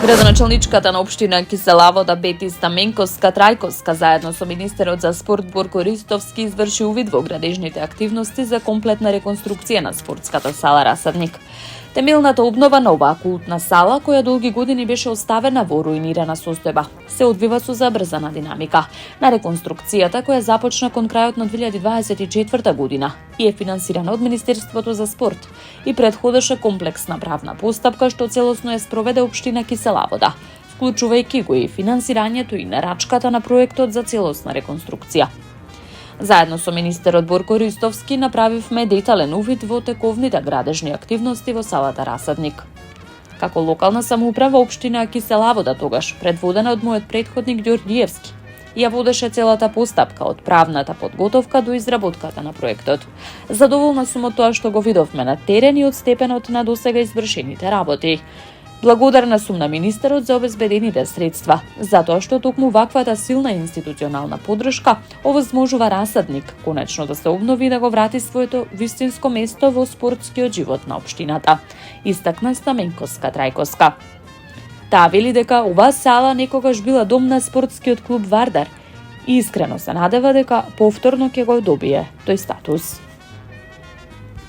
Градоначалничката на општина Киселавода Бети Стаменковска-Трајковска заедно со министерот за спорт Борко Ристовски изврши увид во градежните активности за комплетна реконструкција на спортската сала Расадник. Темелната обнова на оваа култна сала, која долги години беше оставена во руинирана состојба, се одвива со забрзана динамика на реконструкцијата која започна кон крајот на 2024 година и е финансирана од Министерството за спорт и претходеше комплексна правна постапка што целосно ја спроведе општина Киселавода, вклучувајќи го и финансирањето и нарачката на проектот за целосна реконструкција. Заедно со министерот Борко Ристовски направивме детален увид во тековните градежни активности во салата Расадник. Како локална самоуправа општина Киселавода тогаш, предводена од мојот претходник Ѓорѓиевски, ја водеше целата постапка од правната подготовка до изработката на проектот. Задоволна сум од тоа што го видовме на терен и од степенот на досега извршените работи. Благодарна сум на министерот за обезбедените средства, затоа што токму ваквата силна институционална подршка овозможува Расадник конечно да се обнови и да го врати своето вистинско место во спортскиот живот на општината, истакна Стаменковска-Трајковска. Таа вели дека оваа сала некогаш била дом на спортскиот клуб Вардар и искрено се надева дека повторно ќе го добие тој статус.